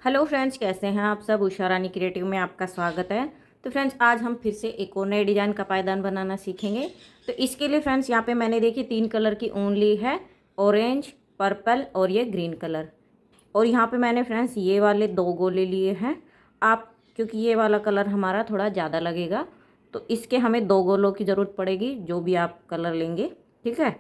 Hello friends, कैसे हैं आप सब। उषा रानी क्रिएटिव में आपका स्वागत है। तो फ्रेंड्स, आज हम फिर से एक और नए डिज़ाइन का पायदान बनाना सीखेंगे। तो इसके लिए फ्रेंड्स, यहाँ पे मैंने देखी 3 कलर की ऊन ली है, ऑरेंज, पर्पल और ये ग्रीन कलर। और यहाँ पे मैंने फ्रेंड्स ये वाले 2 गोले लिए हैं। आप क्योंकि ये वाला कलर हमारा थोड़ा ज़्यादा लगेगा, तो इसके हमें 2 गोलों की ज़रूरत पड़ेगी, जो भी आप कलर लेंगे, ठीक है।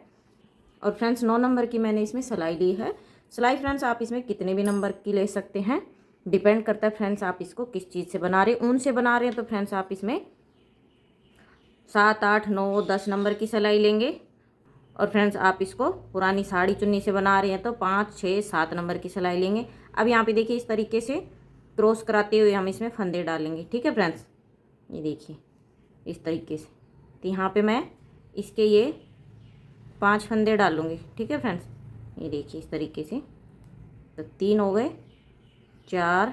और फ्रेंड्स 9 नंबर की मैंने इसमें सिलाई ली है। सिलाई फ्रेंड्स आप इसमें कितने भी नंबर की ले सकते हैं, डिपेंड करता है फ्रेंड्स आप इसको किस चीज़ से बना रहे हैं। ऊन से बना रहे हैं तो फ्रेंड्स आप इसमें 7, 8, 9, 10 नंबर की सिलाई लेंगे। और फ्रेंड्स आप इसको पुरानी साड़ी चुन्नी से बना रहे हैं तो 5, 6, 7 नंबर की सिलाई लेंगे। अब यहाँ पे देखिए इस तरीके से क्रॉस कराते हुए हम इसमें फंदे डालेंगे, ठीक है फ्रेंड्स। ये देखिए इस तरीके से। तो यहाँ पे मैं इसके ये 5 फंदे डालूंगी, ठीक है फ्रेंड्स। ये देखिए इस तरीके से। तो 3 हो गए, 4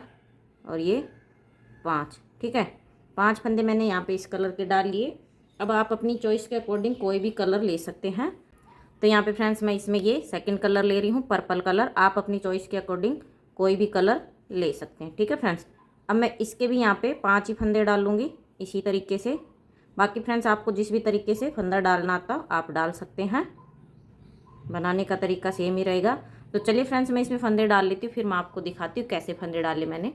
और ये 5, ठीक है। 5 फंदे मैंने यहाँ पे इस कलर के डाल लिए। अब आप अपनी चॉइस के अकॉर्डिंग कोई भी कलर ले सकते हैं। तो यहाँ पे फ्रेंड्स मैं इसमें ये सेकंड कलर ले रही हूँ, पर्पल कलर। आप अपनी चॉइस के अकॉर्डिंग कोई भी कलर ले सकते हैं, ठीक है फ्रेंड्स। अब मैं इसके भी यहाँ पे 5 ही फंदे डाल लूँगी इसी तरीके से। बाकी फ्रेंड्स आपको जिस भी तरीके से फंदा डालना आता आप डाल सकते हैं, बनाने का तरीका सेम ही रहेगा। तो चलिए फ्रेंड्स मैं इसमें फंदे डाल लेती हूँ, फिर मैं आपको दिखाती हूँ कैसे फंदे डाले मैंने।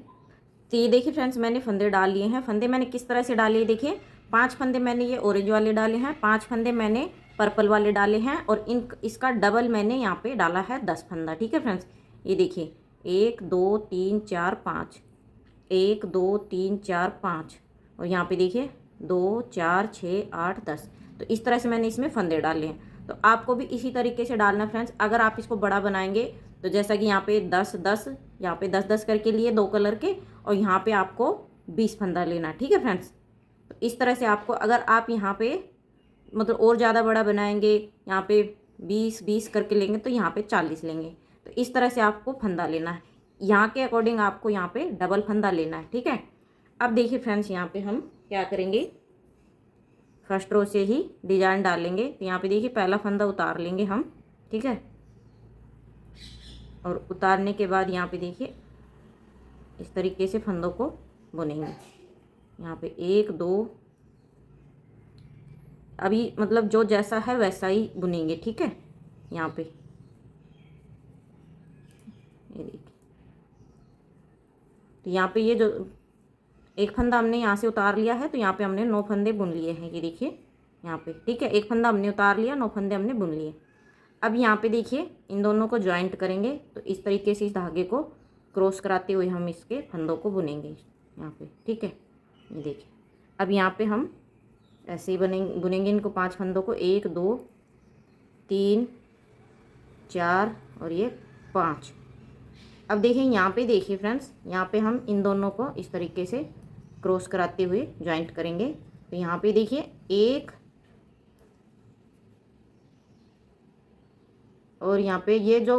तो ये देखिए फ्रेंड्स मैंने फंदे डाल लिए हैं। फंदे मैंने किस तरह से डाले देखिए। 5 फंदे मैंने ये ऑरेंज वाले डाले हैं, 5 फंदे मैंने पर्पल वाले डाले हैं और इसका डबल मैंने यहाँ पे डाला है 10 फंदा, ठीक है फ्रेंड्स। ये देखिए 1, 2, 3, 4, 5, 1, 2, 3, 4, 5 और यहाँ पे देखिए 2, 4, 6, 8, 10। तो इस तरह से मैंने इसमें फंदे डाले हैं। तो आपको भी इसी तरीके से डालना फ्रेंड्स। अगर आप इसको बड़ा बनाएंगे तो जैसा कि यहाँ पे 10, 10, यहाँ पे 10, 10 करके लिए 2 कलर के, और यहाँ पे आपको 20 फंदा लेना, ठीक है फ्रेंड्स। तो इस तरह से आपको, अगर आप यहाँ पे मतलब और ज़्यादा बड़ा बनाएंगे, यहाँ पे 20, 20 करके लेंगे तो यहाँ पे 40 लेंगे। तो इस तरह से आपको फंदा लेना है। यहाँ के अकॉर्डिंग आपको यहाँ पे डबल फंदा लेना है, ठीक है। अब देखिए फ्रेंड्स यहाँ पे हम क्या करेंगे, फर्स्ट रो से ही डिजाइन डालेंगे। तो यहाँ पे देखिए पहला फंदा उतार लेंगे हम, ठीक है। और उतारने के बाद यहाँ पे देखिए इस तरीके से फंदों को बुनेंगे। यहाँ पे 1, 2, अभी मतलब जो जैसा है वैसा ही बुनेंगे, ठीक है। यहाँ पे ये देखिए, तो यहाँ पे ये जो एक फंदा हमने यहाँ से उतार लिया है, तो यहाँ पे हमने 9 फंदे बुन लिए हैं। ये देखिए यहाँ पे, ठीक है। एक फंदा हमने उतार लिया, 9 फंदे हमने बुन लिए। अब यहाँ पे देखिए इन दोनों को ज्वाइंट करेंगे। तो इस तरीके से इस धागे को क्रॉस कराते हुए हम इसके फंदों को बुनेंगे यहाँ पे, ठीक है। ये देखिए अब यहाँ पे हम ऐसे ही बुनेंगे इनको 5 फंदों को। 1, 2, 3, 4 और ये 5। अब देखिए यहाँ पे देखिए फ्रेंड्स, यहाँ पे हम इन दोनों को इस तरीके से क्रॉस कराते हुए ज्वाइंट करेंगे। तो यहाँ पे देखिए 1 और यहाँ पे ये जो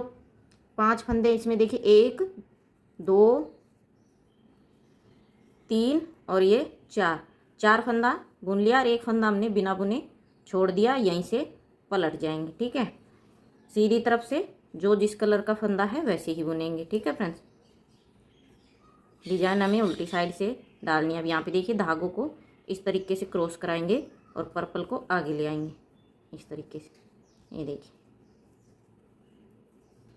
5 फंदे इसमें देखिए 1, 2, 3 और ये 4 फंदा बुन लिया और एक फंदा हमने बिना बुने छोड़ दिया, यहीं से पलट जाएंगे, ठीक है। सीधी तरफ से जो जिस कलर का फंदा है वैसे ही बुनेंगे, ठीक है फ्रेंड्स। डिजाइन हमें उल्टी साइड से डालनी है। अब यहाँ पे देखिए धागों को इस तरीके से क्रॉस कराएंगे और पर्पल को आगे ले आएंगे इस तरीके से। ये देखिए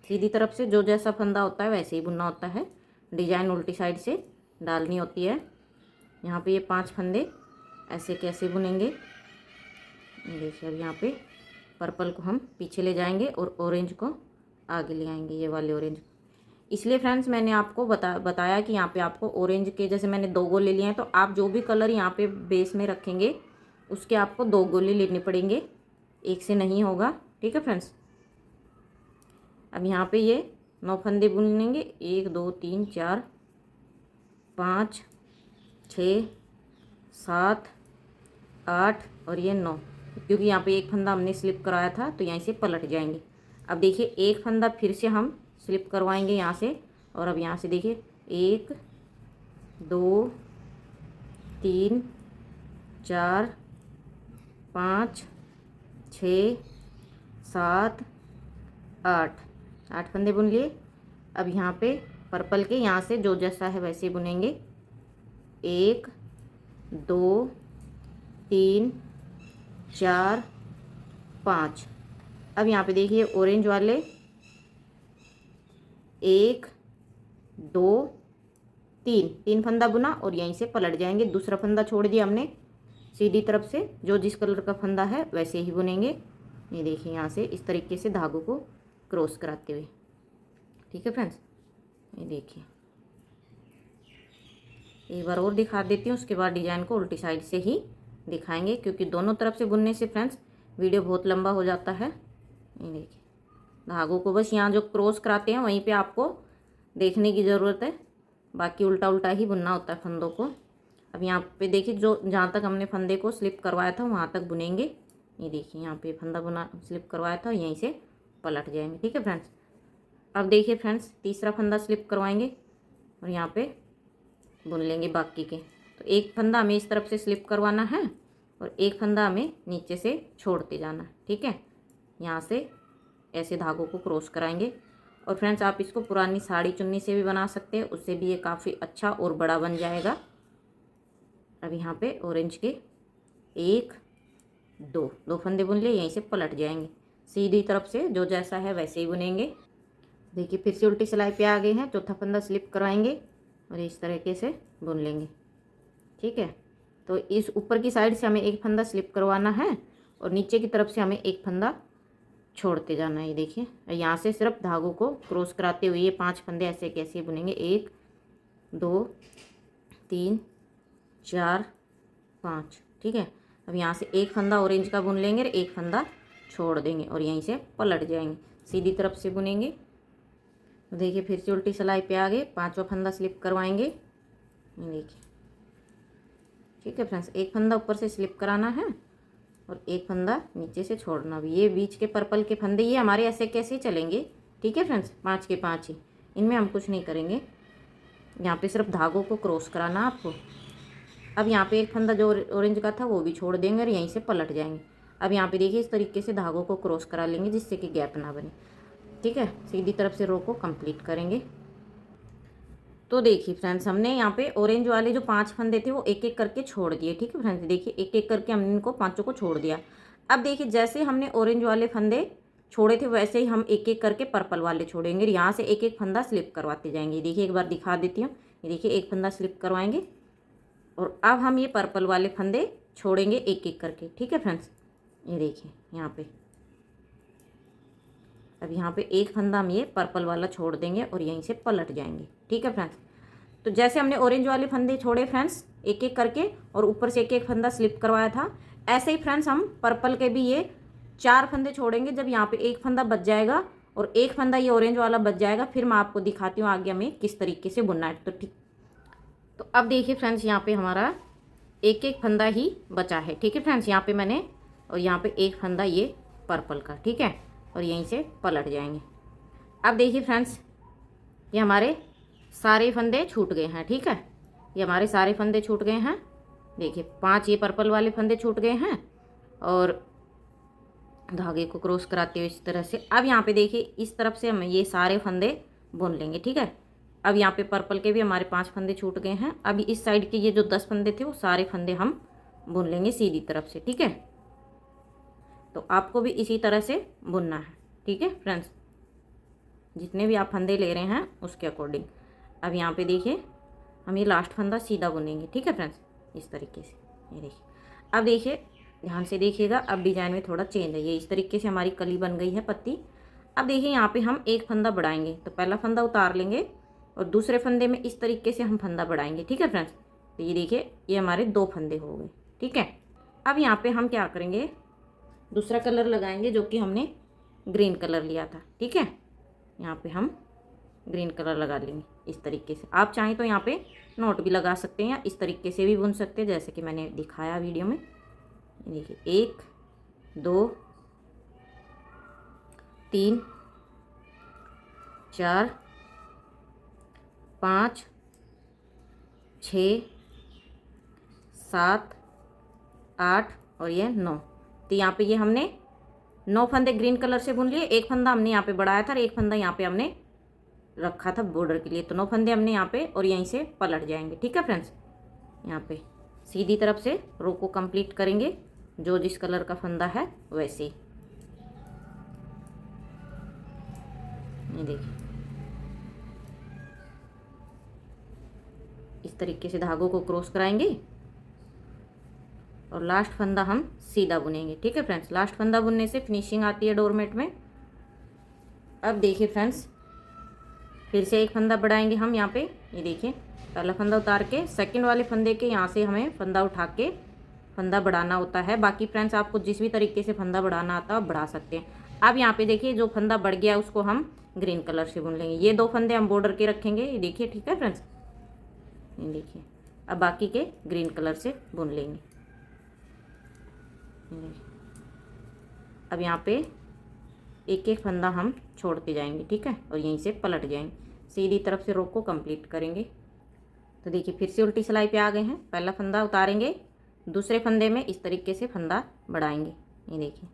सीधी तरफ से जो जैसा फंदा होता है वैसे ही बुनना होता है, डिजाइन उल्टी साइड से डालनी होती है। यहाँ पे ये 5 फंदे ऐसे कैसे बुनेंगे, देखिए। अब यहाँ पे पर्पल को हम पीछे ले जाएंगे और ऑरेंज को आगे ले आएंगे, ये वाले ऑरेंज। इसलिए फ्रेंड्स मैंने आपको बताया कि यहाँ पे आपको ऑरेंज के, जैसे मैंने 2 गोले लिए हैं, तो आप जो भी कलर यहाँ पे बेस में रखेंगे उसके आपको 2 गोले लेने पड़ेंगे, एक से नहीं होगा, ठीक है फ्रेंड्स। अब यहाँ पे ये 9 फंदे बुनेंगे। 1, 2, 3, 4, 5, 6, 7, 8 और ये 9, क्योंकि यहाँ पे एक फंदा हमने स्लिप कराया था तो यहीं से पलट जाएंगे। अब देखिए एक फंदा फिर से हम स्लिप करवाएंगे यहाँ से, और अब यहाँ से देखिए 1, 2, 3, 4, 5, 6, 7, 8 फंदे बुन लिए। अब यहाँ पे पर्पल के यहाँ से जो जैसा है वैसे बुनेंगे। 1 2 3 4 5। अब यहाँ पे देखिए ऑरेंज वाले 1 2 3 फंदा बुना और यहीं से पलट जाएंगे। दूसरा फंदा छोड़ दिया हमने, सीधी तरफ से जो जिस कलर का फंदा है वैसे ही बुनेंगे। ये देखिए यहाँ से इस तरीके से धागों को क्रॉस कराते हुए। ठीक है फ्रेंड्स, ये देखिए एक बार और दिखा देती हूँ, उसके बाद डिजाइन को उल्टी साइड से ही दिखाएंगे, क्योंकि दोनों तरफ से बुनने से फ्रेंड्स वीडियो बहुत लंबा हो जाता है। ये देखिए धागों को बस यहाँ जो क्रॉस कराते हैं वहीं पे आपको देखने की ज़रूरत है, बाकी उल्टा उल्टा ही बुनना होता है फंदों को। अब यहाँ पे देखिए जो जहाँ तक हमने फंदे को स्लिप करवाया था वहाँ तक बुनेंगे। ये देखिए यहाँ पे फंदा बुना स्लिप करवाया था, यहीं से पलट जाएंगे। ठीक है फ्रेंड्स, अब देखिए फ्रेंड्स तीसरा फंदा स्लिप करवाएंगे और यहाँ पे बुन लेंगे बाकी के। तो एक फंदा हमें इस तरफ से स्लिप करवाना है और एक फंदा हमें नीचे से छोड़ते जाना है। ठीक है, यहाँ से ऐसे धागों को क्रॉस कराएंगे। और फ्रेंड्स आप इसको पुरानी साड़ी चुन्नी से भी बना सकते हैं, उससे भी ये काफ़ी अच्छा और बड़ा बन जाएगा। अब यहाँ पे ऑरेंज के 1 2 फंदे बुन लिए, यहीं से पलट जाएंगे। सीधी तरफ से जो जैसा है वैसे ही बुनेंगे। देखिए फिर से उल्टी सिलाई पे आ गए हैं। चौथा फंदा स्लिप करवाएंगे और इस तरीके से बुन लेंगे। ठीक है, तो इस ऊपर की साइड से हमें एक फंदा स्लिप करवाना है और नीचे की तरफ से हमें एक फंदा छोड़ते जाना है। ये देखिए यहाँ से सिर्फ धागों को क्रॉस कराते हुए ये 5 फंदे ऐसे कैसे बुनेंगे। 1 2 3 4 5। ठीक है, अब यहाँ से एक फंदा ऑरेंज का बुन लेंगे और एक फंदा छोड़ देंगे और यहीं से पलट जाएंगे। सीधी तरफ से बुनेंगे। तो देखिए फिर से उल्टी सिलाई पे आ गए। 5वां फंदा स्लिप करवाएंगे। ये देखिए। ठीक है फ्रेंड्स, एक फंदा ऊपर से स्लिप कराना है और एक फंदा नीचे से छोड़ना भी। ये बीच के पर्पल के फंदे ये हमारे ऐसे कैसे चलेंगे। ठीक है फ्रेंड्स, 5 के 5 ही, इनमें हम कुछ नहीं करेंगे। यहाँ पे सिर्फ धागों को क्रॉस कराना आपको। अब यहाँ पे एक फंदा जो ऑरेंज का था वो भी छोड़ देंगे और यहीं से पलट जाएंगे। अब यहाँ पे देखिए इस तरीके से धागों को क्रॉस करा लेंगे जिससे कि गैप ना बने। ठीक है, सीधी तरफ से रो को कंप्लीट करेंगे। तो देखिए फ्रेंड्स हमने यहाँ पे ऑरेंज वाले जो 5 फंदे थे वो एक एक करके छोड़ दिए। ठीक है फ्रेंड्स, देखिए एक एक करके हमने इनको 5 को छोड़ दिया। अब देखिए जैसे हमने ऑरेंज वाले फंदे छोड़े थे वैसे ही हम एक एक करके पर्पल वाले छोड़ेंगे। यहाँ से एक एक फंदा स्लिप करवाते जाएंगे। देखिए एक बार दिखा देती हूँ। ये देखिए एक फंदा स्लिप करवाएंगे और अब हम ये पर्पल वाले फंदे छोड़ेंगे एक एक करके। ठीक है फ्रेंड्स, ये देखिए यहाँ पे अब यहाँ पे एक फंदा हम ये पर्पल वाला छोड़ देंगे और यहीं से पलट जाएंगे। ठीक है फ्रेंड्स, तो जैसे हमने ऑरेंज वाले फंदे छोड़े फ्रेंड्स एक एक करके और ऊपर से एक एक फंदा स्लिप करवाया था, ऐसे ही फ्रेंड्स हम पर्पल के भी ये 4 फंदे छोड़ेंगे। जब यहाँ पे एक फंदा बच जाएगा और एक फंदा ये ऑरेंज वाला बच जाएगा, फिर मैं आपको दिखाती हूँ आगे हमें किस तरीके से बुनना है। तो ठीक, तो अब देखिए फ्रेंड्स यहाँ पे हमारा एक एक फंदा ही बचा है। ठीक है फ्रेंड्स, यहाँ पे मैंने और यहाँ पे एक फंदा ये पर्पल का। ठीक है, और यहीं से पलट जाएंगे। अब देखिए फ्रेंड्स ये हमारे सारे फंदे छूट गए हैं। ठीक है, ये हमारे सारे फंदे छूट गए हैं। देखिए 5 ये पर्पल वाले फंदे छूट गए हैं और धागे को क्रॉस कराते हुए इस तरह से। अब यहाँ पे देखिए इस तरफ से हम ये सारे फंदे बुन लेंगे। ठीक है, अब यहाँ पे पर्पल के भी हमारे 5 फंदे छूट गए हैं। अब इस साइड के ये जो 10 फंदे थे वो सारे फंदे हम बुन लेंगे सीधी तरफ से। ठीक है, तो आपको भी इसी तरह से बुनना है। ठीक है फ्रेंड्स, जितने भी आप फंदे ले रहे हैं उसके अकॉर्डिंग। अब यहाँ पे देखिए हम ये लास्ट फंदा सीधा बुनेंगे। ठीक है फ्रेंड्स, इस तरीके से। ये देखिए, अब देखिए ध्यान से देखिएगा, अब डिजाइन में थोड़ा चेंज है। ये इस तरीके से हमारी कली बन गई है पत्ती। अब देखिए यहाँ पे हम एक फंदा बढ़ाएंगे, तो पहला फंदा उतार लेंगे और दूसरे फंदे में इस तरीके से हम फंदा बढ़ाएंगे। ठीक है फ्रेंड्स, तो ये देखिए ये हमारे 2 फंदे हो गए। ठीक है, अब यहाँ पे हम क्या करेंगे, दूसरा कलर लगाएंगे जो कि हमने ग्रीन कलर लिया था। ठीक है, यहाँ पे हम ग्रीन कलर लगा लेंगे इस तरीके से। आप चाहें तो यहाँ पे नोट भी लगा सकते हैं या इस तरीके से भी बुन सकते हैं जैसे कि मैंने दिखाया वीडियो में। देखिए 1 2 3 4 5 6 7 8 और ये 9। तो यहाँ पे ये हमने 9 फंदे ग्रीन कलर से बुन लिए। एक फंदा हमने यहाँ पे बढ़ाया था और एक फंदा यहाँ पे हमने रखा था बॉर्डर के लिए। तो 9 फंदे हमने यहाँ पे और यहीं से पलट जाएंगे। ठीक है फ्रेंड्स, यहाँ पे सीधी तरफ से रो को कंप्लीट करेंगे, जो जिस कलर का फंदा है वैसे ही। ये देखिए, इस तरीके से धागों को क्रॉस कराएंगे और लास्ट फंदा हम सीधा बुनेंगे। ठीक है फ्रेंड्स, लास्ट फंदा बुनने से फिनिशिंग आती है डोरमेट में। अब देखिए फ्रेंड्स, फिर से एक फंदा बढ़ाएंगे हम यहाँ पे। ये देखिए, पहला फंदा उतार के सेकंड वाले फंदे के यहाँ से हमें फंदा उठा के फंदा बढ़ाना होता है। बाकी फ्रेंड्स आपको जिस भी तरीके से फंदा बढ़ाना आता है आप बढ़ा सकते हैं। अब यहाँ पे देखिए, जो फंदा बढ़ गया उसको हम ग्रीन कलर से बुन लेंगे। ये 2 फंदे हम बॉर्डर के रखेंगे, ये देखिए। ठीक है फ्रेंड्स, ये देखिए, अब बाकी के ग्रीन कलर से बुन लेंगे। अब यहाँ पे एक एक फंदा हम छोड़ते जाएंगे। ठीक है, और यहीं से पलट जाएंगे, सीधी तरफ से रो को कंप्लीट करेंगे। तो देखिए, फिर से उल्टी सिलाई पे आ गए हैं। पहला फंदा उतारेंगे, दूसरे फंदे में इस तरीके से फंदा बढ़ाएंगे। ये देखिए,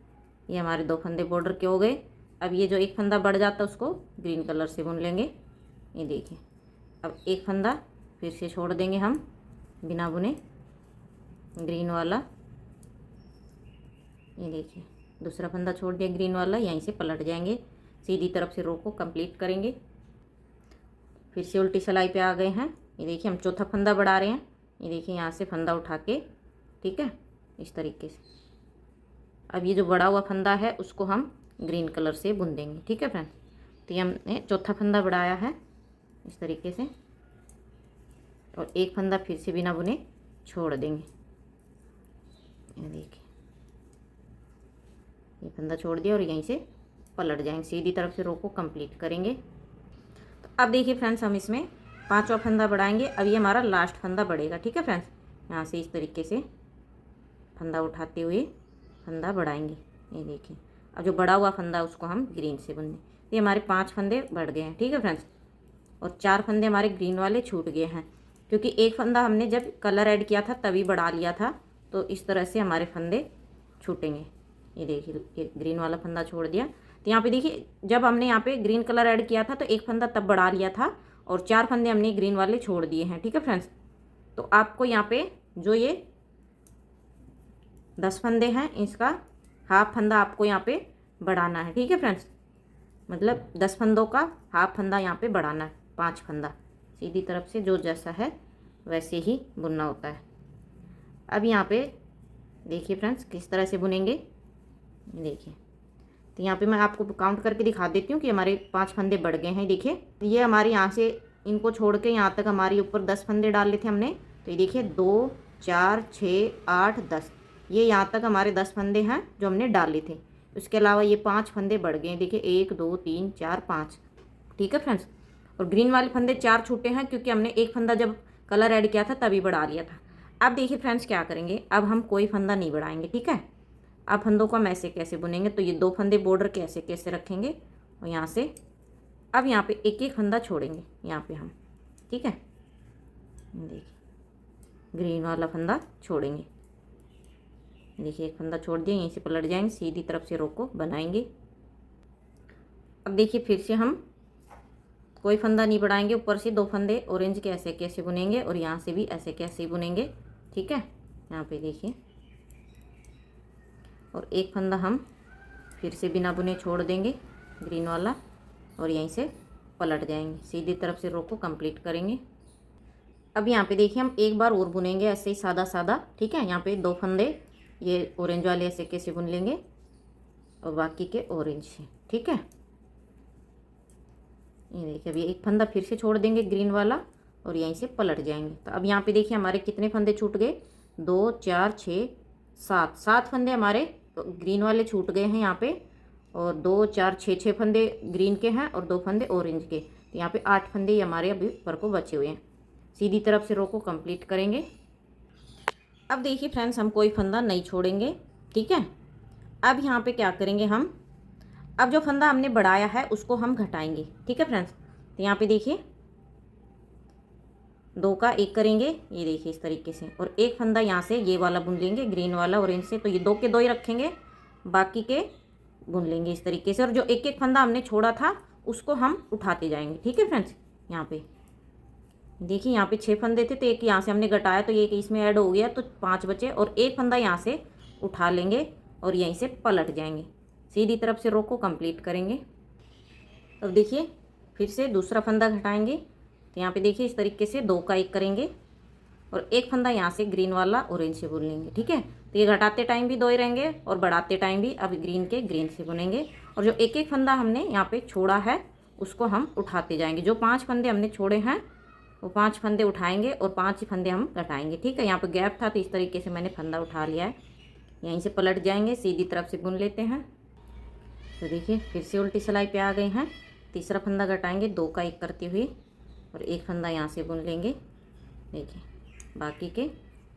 ये हमारे 2 फंदे बॉर्डर के हो गए। अब ये जो एक फंदा बढ़ जाता है उसको ग्रीन कलर से बुन लेंगे। ये देखिए, अब एक फंदा फिर से छोड़ देंगे हम बिना बुने, ग्रीन वाला। ये देखिए, दूसरा फंदा छोड़ दिया ग्रीन वाला, यहीं से पलट जाएंगे, सीधी तरफ से रो को कंप्लीट करेंगे। फिर से उल्टी सिलाई पे आ गए हैं। ये देखिए, हम चौथा फंदा बढ़ा रहे हैं। ये देखिए, यहाँ से फंदा उठा के, ठीक है, इस तरीके से। अब ये जो बड़ा हुआ फंदा है उसको हम ग्रीन कलर से बुन देंगे। ठीक है फ्रेंड्स, तो ये हमने चौथा फंदा बढ़ाया है इस तरीके से, और एक फंदा फिर से बिना बुने छोड़ देंगे। ये देखिए, ये फंदा छोड़ दिया और यहीं से पलट जाएंगे, सीधी तरफ से रो को कंप्लीट करेंगे। तो अब देखिए फ्रेंड्स, हम इसमें 5वां फंदा बढ़ाएंगे। अब ये हमारा लास्ट फंदा बढ़ेगा। ठीक है फ्रेंड्स, यहाँ से इस तरीके से फंदा उठाते हुए फंदा बढ़ाएंगे। ये देखिए, अब जो बड़ा हुआ फंदा उसको हम ग्रीन से बुनने। ये हमारे 5 फंदे बढ़ गए हैं। ठीक है फ्रेंड्स, और 4 फंदे हमारे ग्रीन वाले छूट गए हैं, क्योंकि एक फंदा हमने जब कलर ऐड किया था तभी बढ़ा लिया था। तो इस तरह से हमारे फंदे छूटेंगे। ये देखिए, ये ग्रीन वाला फंदा छोड़ दिया। तो यहाँ पे देखिए, जब हमने यहाँ पे ग्रीन कलर ऐड किया था तो एक फंदा तब बढ़ा लिया था और 4 फंदे हमने ग्रीन वाले छोड़ दिए हैं। ठीक है फ्रेंड्स, तो आपको यहाँ पे जो ये 10 फंदे हैं, इसका हाफ फंदा आपको यहाँ पे बढ़ाना है। ठीक है फ्रेंड्स, मतलब 10 फंदों का हाफ फंदा यहाँ पे बढ़ाना है। 5 फंदा सीधी तरफ से जो जैसा है वैसे ही बुनना होता है। अब यहाँ पे देखिए फ्रेंड्स, किस तरह से बुनेंगे। देखिए, तो यहाँ पे मैं आपको काउंट करके दिखा देती हूँ कि हमारे 5 फंदे बढ़ गए हैं। देखिए, ये हमारे यहाँ से इनको छोड़ के यहाँ तक हमारे ऊपर 10 फंदे डाल लिए थे हमने। तो ये देखिए, 2 4 6 8 10, ये यहाँ तक हमारे 10 फंदे हैं जो हमने डाले थे। उसके अलावा ये 5 फंदे बढ़ गए हैं। देखिए, 1 2 3 4 5। ठीक है फ्रेंड्स, और ग्रीन वाले फंदे 4 छूटे हैं, क्योंकि हमने एक फंदा जब कलर ऐड किया था तभी बढ़ा लिया था। अब देखिए फ्रेंड्स, क्या करेंगे, अब हम कोई फंदा नहीं बढ़ाएंगे। ठीक है, अब फंदों को हम ऐसे कैसे बुनेंगे, तो ये 2 फंदे बॉर्डर के ऐसे कैसे रखेंगे और यहाँ से अब यहाँ पे एक एक फंदा छोड़ेंगे यहाँ पे हम। ठीक है, देखिए, ग्रीन वाला फंदा छोड़ेंगे। देखिए, एक फंदा छोड़ दिया, यहीं से पलट जाएंगे, सीधी तरफ से रो को बनाएंगे। अब देखिए, फिर से हम कोई फंदा नहीं बढ़ाएंगे, ऊपर से 2 फंदे ऑरेंज के ऐसे कैसे बुनेंगे और यहाँ से भी ऐसे कैसे बुनेंगे। ठीक है, यहाँ पे देखिए, और एक फंदा हम फिर से बिना बुने छोड़ देंगे ग्रीन वाला, और यहीं से पलट जाएंगे, सीधी तरफ से रो को कंप्लीट करेंगे। अब यहाँ पे देखिए, हम एक बार और बुनेंगे ऐसे ही सादा सादा। ठीक है, यहाँ पे 2 फंदे ये ऑरेंज वाले ऐसे कैसे बुन लेंगे और बाकी के ऑरेंज से। ठीक है, ये देखिए, अभी एक फंदा फिर से छोड़ देंगे ग्रीन वाला और यहीं से पलट जाएंगे। तो अब यहाँ पे देखिए, हमारे कितने फंदे छूट गए, 2 4 6 7 फंदे हमारे ग्रीन वाले छूट गए हैं यहाँ पे, और 2 4 6 फंदे ग्रीन के हैं और 2 फंदे ऑरेंज के। तो यहाँ पे 8 फंदे ही हमारे अभी ऊपर को बचे हुए हैं। सीधी तरफ से रो को कंप्लीट करेंगे। अब देखिए फ्रेंड्स, हम कोई फंदा नहीं छोड़ेंगे। ठीक है, अब यहाँ पे क्या करेंगे हम, अब जो फंदा हमने बढ़ाया है उसको हम घटाएंगे। ठीक है फ्रेंड्स, तो यहाँ पे देखिए, 2 का 1 करेंगे, ये देखिए इस तरीके से, और एक फंदा यहाँ से ये वाला बुन लेंगे ग्रीन वाला ऑरेंज से। तो ये 2 के 2 ही रखेंगे, बाकी के बुन लेंगे इस तरीके से। और जो एक एक फंदा हमने छोड़ा था उसको हम उठाते जाएंगे। ठीक है फ्रेंड्स, यहाँ पे देखिए यहाँ पे 6 फंदे थे तो एक यहाँ से हमने घटाया तो एक इसमें ऐड हो गया तो 5 बचे, और एक फंदा यहाँ से उठा लेंगे और यहीं से पलट जाएंगे, सीधी तरफ से रो को कंप्लीट करेंगे। अब देखिए फिर से दूसरा फंदा घटाएंगे तो यहाँ पे देखिए इस तरीके से 2 का 1 करेंगे और एक फंदा यहाँ से ग्रीन वाला ऑरेंज से बुन लेंगे। ठीक है, तो ये घटाते टाइम भी 2 ही रहेंगे और बढ़ाते टाइम भी अब ग्रीन के ग्रीन से बुनेंगे। और जो एक एक फंदा हमने यहाँ पे छोड़ा है उसको हम उठाते जाएंगे। जो 5 फंदे हमने छोड़े हैं वो 5 फंदे उठाएंगे और 5 ही फंदे हम घटाएंगे। ठीक है, यहाँ पे गैप था तो इस तरीके से मैंने फंदा उठा लिया है, यहीं से पलट जाएंगे, सीधी तरफ से बुन लेते हैं। तो देखिए फिर से उल्टी सिलाई पे आ गए हैं। तीसरा फंदा घटाएंगे 2 का 1 करते हुए और एक फंदा यहाँ से बुन लेंगे, देखिए बाकी के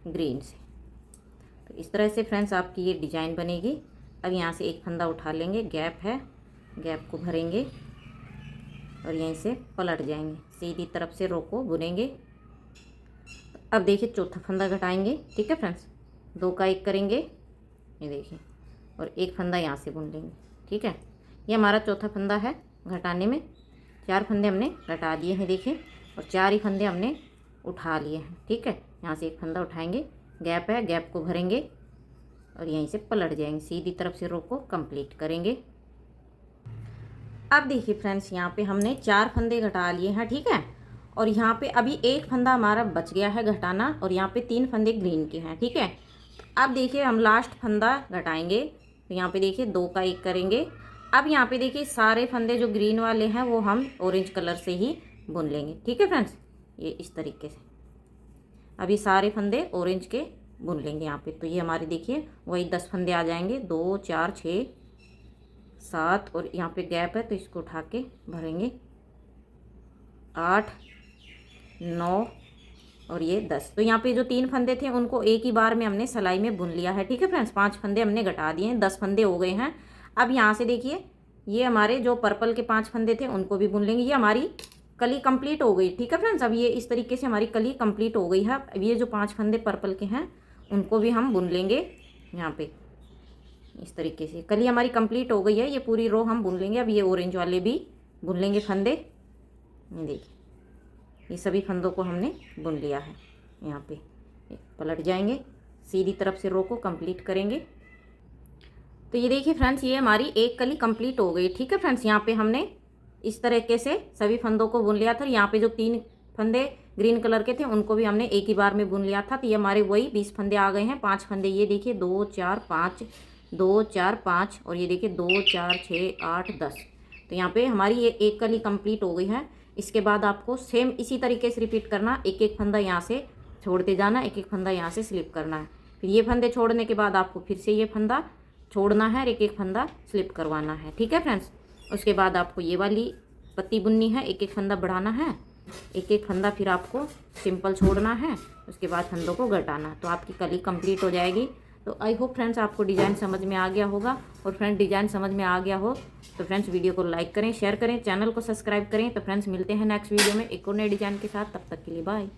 ग्रीन से। तो इस तरह से फ्रेंड्स आपकी ये डिजाइन बनेगी। अब यहाँ से एक फंदा उठा लेंगे, गैप है, गैप को भरेंगे और यहीं से पलट जाएंगे, सीधी तरफ से रो को बुनेंगे। अब देखिए चौथा फंदा घटाएंगे। ठीक है फ्रेंड्स, 2 का 1 करेंगे, ये देखिए, और एक फंदा यहाँ से बुन लेंगे। ठीक है, ये हमारा चौथा फंदा है घटाने में। 4 फंदे हमने घटा दिए हैं देखिए, और 4 ही फंदे हमने उठा लिए हैं। ठीक है, यहाँ से एक फंदा उठाएंगे, गैप है, गैप को भरेंगे और यहीं से पलट जाएंगे, सीधी तरफ से रो को कंप्लीट करेंगे। अब देखिए फ्रेंड्स यहाँ पे हमने 4 फंदे घटा लिए हैं। ठीक है, और यहाँ पे अभी एक फंदा हमारा बच गया है घटाना और यहाँ पे 3 फंदे ग्रीन के हैं। ठीक है, अब देखिए हम लास्ट फंदा घटाएंगे तो यहाँ पे देखिए 2 का 1 करेंगे। अब यहाँ पे देखिए सारे फंदे जो ग्रीन वाले हैं वो हम ऑरेंज कलर से ही बुन लेंगे। ठीक है फ्रेंड्स, ये इस तरीके से अभी सारे फंदे ऑरेंज के बुन लेंगे यहाँ पे। तो ये हमारे देखिए वही 10 फंदे आ जाएंगे, 2 4 6 7 और यहाँ पे गैप है तो इसको उठा के भरेंगे, 8 9 और ये 10। तो यहाँ पे जो 3 फंदे थे उनको एक ही बार में हमने सिलाई में बुन लिया है। ठीक है फ्रेंड्स, 5 फंदे हमने घटा दिए हैं, 10 फंदे हो गए हैं। अब यहाँ से देखिए ये हमारे जो पर्पल के 5 फंदे थे उनको भी बुन लेंगे। ये हमारी कली कंप्लीट हो गई। ठीक है फ्रेंड्स, अब ये इस तरीके से हमारी कली कंप्लीट हो गई है। अब ये जो 5 फंदे पर्पल के हैं उनको भी हम बुन लेंगे यहाँ पे इस तरीके से। कली हमारी कंप्लीट हो गई है, ये पूरी रो हम बुन लेंगे। अब ये ऑरेंज वाले भी बुन लेंगे फंदे, ये देखिए ये सभी फंदों को हमने बुन लिया है। यहाँ पे पलट जाएंगे, सीधी तरफ से रो को कंप्लीट करेंगे। तो ये देखिए फ्रेंड्स ये हमारी एक कली कंप्लीट हो गई। ठीक है फ्रेंड्स, यहाँ पे हमने इस तरीके से सभी फंदों को बुन लिया था। यहाँ पे जो 3 फंदे ग्रीन कलर के थे उनको भी हमने एक ही बार में बुन लिया था। तो ये हमारे वही 20 फंदे आ गए हैं। 5 फंदे ये देखिए 2 4 5 2 4 5 और ये देखिए 2 4 6 8 10। तो यहाँ पे हमारी ये एक कली कंप्लीट हो गई है। इसके बाद आपको सेम इसी तरीके से रिपीट करना, एक एक फंदा यहाँ से छोड़ते जाना, एक एक फंदा यहाँ से स्लिप करना है। फिर ये फंदे छोड़ने के बाद आपको फिर से ये फंदा छोड़ना है और एक एक फंदा स्लिप करवाना है। ठीक है फ्रेंड्स, उसके बाद आपको ये वाली पत्ती बुननी है, एक एक फंदा बढ़ाना है, एक एक फंदा फिर आपको सिंपल छोड़ना है, उसके बाद फंदों को घटाना, तो आपकी कली कंप्लीट हो जाएगी। तो आई होप फ्रेंड्स आपको डिज़ाइन समझ में आ गया होगा। और फ्रेंड्स डिज़ाइन समझ में आ गया हो तो फ्रेंड्स वीडियो को लाइक करें, शेयर करें, चैनल को सब्सक्राइब करें। तो फ्रेंड्स मिलते हैं नेक्स्ट वीडियो में एक और नए डिज़ाइन के साथ, तब तक के लिए बाय।